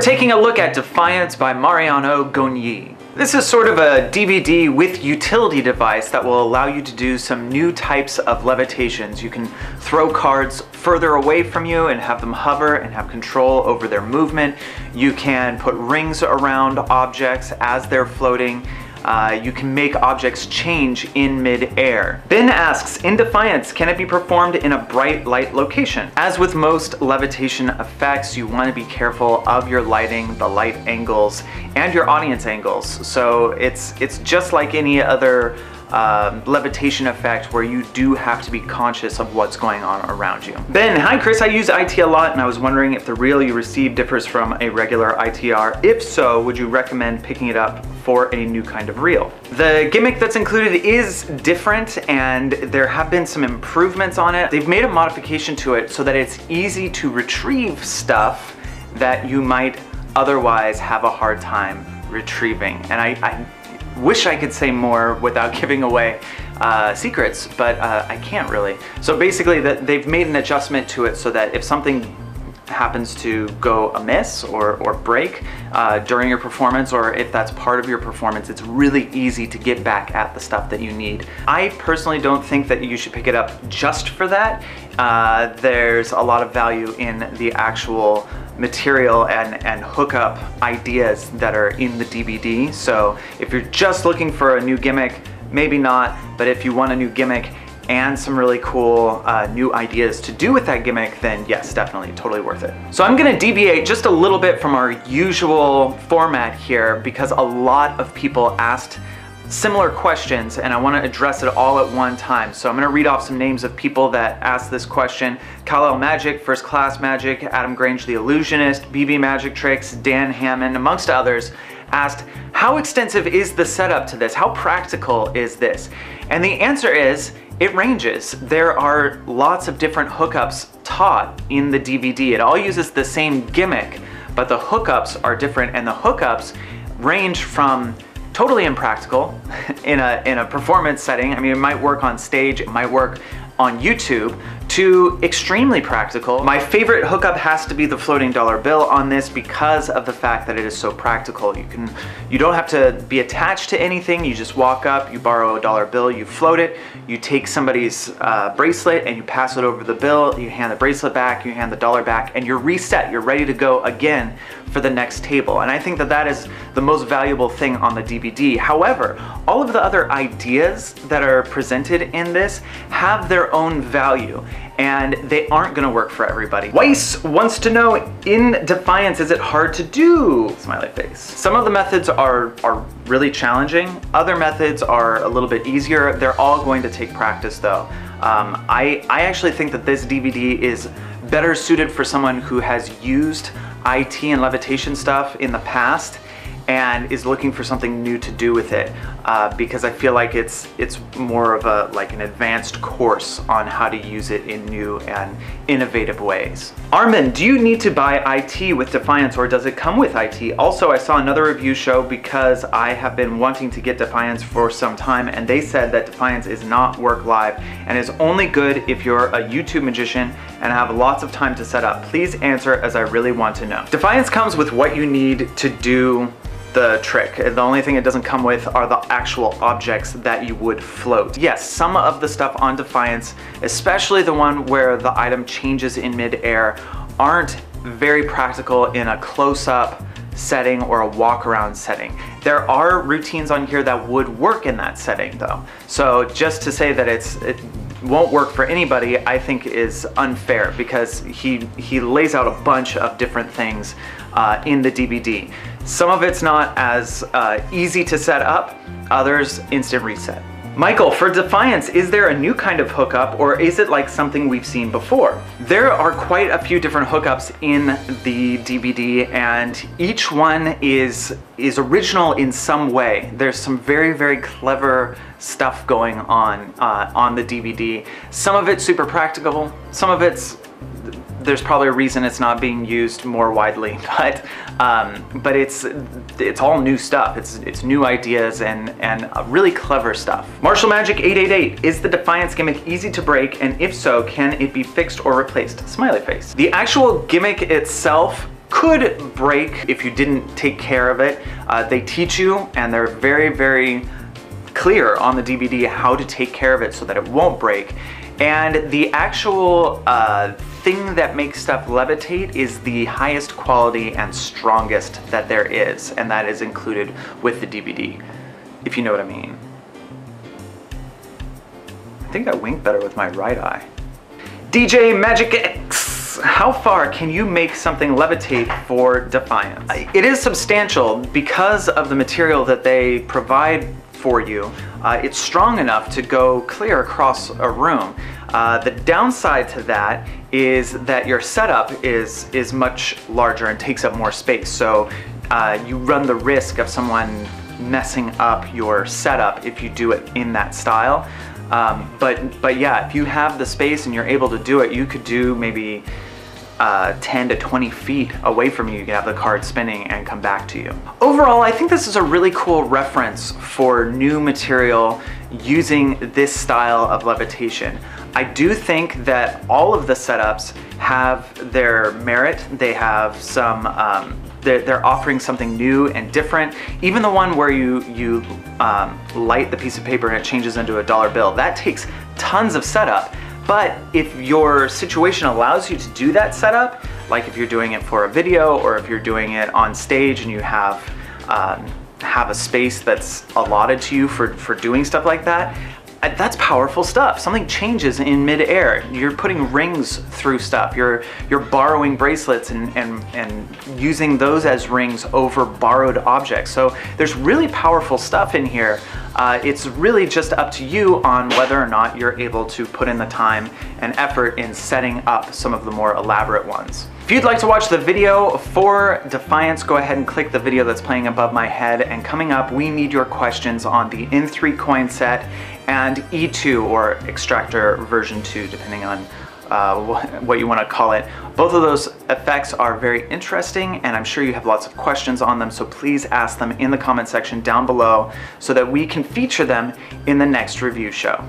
taking a look at Defiance by Mariano Gogni. This is sort of a DVD with utility device that will allow you to do some new types of levitations. You can throw cards further away from you and have them hover and have control over their movement. You can put rings around objects as they're floating. You can make objects change in mid-air. Ben asks, in Defiance, can it be performed in a bright light location? As with most levitation effects, you want to be careful of your lighting, the light angles, and your audience angles. So it's just like any other levitation effect where you do have to be conscious of what's going on around you. Ben, hi Chris, I use IT a lot and I was wondering if the reel you receive differs from a regular ITR. If so, would you recommend picking it up for a new kind of reel? The gimmick that's included is different and there have been some improvements on it. They've made a modification to it so that it's easy to retrieve stuff that you might otherwise have a hard time retrieving. And I wish I could say more without giving away secrets, but I can't really. So basically they've made an adjustment to it so that if something happens to go amiss or break during your performance, or if that's part of your performance, it's really easy to get back at the stuff that you need. I personally don't think that you should pick it up just for that. There's a lot of value in the actual material and hookup ideas that are in the DVD. So if you're just looking for a new gimmick, maybe not, but if you want a new gimmick and some really cool new ideas to do with that gimmick, then yes, definitely, totally worth it. So I'm gonna deviate just a little bit from our usual format here because a lot of people asked similar questions and I want to address it all at one time. So I'm going to read off some names of people that asked this question. Kal-El Magic, First Class Magic, Adam Grange the Illusionist, BB Magic Tricks, Dan Hammond, amongst others, asked, how extensive is the setup to this? How practical is this? And the answer is, it ranges. There are lots of different hookups taught in the DVD. It all uses the same gimmick, but the hookups are different, and the hookups range from totally impractical in a performance setting. I mean, it might work on stage, it might work on YouTube, to extremely practical. My favorite hookup has to be the floating dollar bill on this because of the fact that it is so practical. You don't have to be attached to anything. You just walk up, you borrow a dollar bill, you float it, you take somebody's bracelet and you pass it over the bill, you hand the bracelet back, you hand the dollar back, and you're reset. You're ready to go again for the next table. And I think that that is the most valuable thing on the DVD. However, all of the other ideas that are presented in this have their own value, and they aren't gonna work for everybody. Weiss wants to know, in Defiance, is it hard to do? Smiley face. Some of the methods are really challenging. Other methods are a little bit easier. They're all going to take practice though. I actually think that this DVD is better suited for someone who has used IT and levitation stuff in the past and is looking for something new to do with it, because I feel like it's more of an advanced course on how to use it in new and innovative ways. Armin, do you need to buy IT with Defiance, or does it come with IT? Also, I saw another review show because I have been wanting to get Defiance for some time, and they said that Defiance is not work live and is only good if you're a YouTube magician and have lots of time to set up. Please answer, as I really want to know. Defiance comes with what you need to do the trick. The only thing it doesn't come with are the actual objects that you would float. Yes, some of the stuff on Defiance, especially the one where the item changes in mid-air, aren't very practical in a close-up setting or a walk-around setting. There are routines on here that would work in that setting though. So just to say that it won't work for anybody, I think is unfair, because he lays out a bunch of different things in the DVD. Some of it's not as easy to set up, others instant reset. Michael, for Defiance, is there a new kind of hookup, or is it like something we've seen before? There are quite a few different hookups in the DVD, and each one is original in some way. There's some very, very clever stuff going on the DVD. Some of it's super practical, some of there's probably a reason it's not being used more widely, but it's all new stuff. It's new ideas and really clever stuff. Martial Magic 888, is the Defiance gimmick easy to break, and if so, can it be fixed or replaced? Smiley face. The actual gimmick itself could break if you didn't take care of it. They teach you, and they're very, very clear on the DVD how to take care of it so that it won't break. And the actual thing that makes stuff levitate is the highest quality and strongest that there is, and that is included with the DVD, if you know what I mean. I think I wink better with my right eye. DJ Magic X, how far can you make something levitate for Defiance? It is substantial because of the material that they provide for you. It's strong enough to go clear across a room. The downside to that is that your setup is much larger and takes up more space. So you run the risk of someone messing up your setup if you do it in that style. But yeah, if you have the space and you're able to do it, you could do maybe 10 to 20 feet away from you. You can have the card spinning and come back to you. Overall, I think this is a really cool reference for new material using this style of levitation. I do think that all of the setups have their merit. They have some, they're offering something new and different. Even the one where you light the piece of paper and it changes into a dollar bill, that takes tons of setup. But if your situation allows you to do that setup, like if you're doing it for a video or if you're doing it on stage and you have a space that's allotted to you for doing stuff like that, that's powerful stuff. Something changes in midair. You're putting rings through stuff. You're borrowing bracelets and using those as rings over borrowed objects. So there's really powerful stuff in here. It's really just up to you on whether or not you're able to put in the time and effort in setting up some of the more elaborate ones. If you'd like to watch the video for Defiance, go ahead and click the video that's playing above my head. And coming up, we need your questions on the N3 coin set and E2 or Extractor version 2, depending on what you want to call it. Both of those effects are very interesting, and I'm sure you have lots of questions on them, so please ask them in the comment section down below so that we can feature them in the next review show.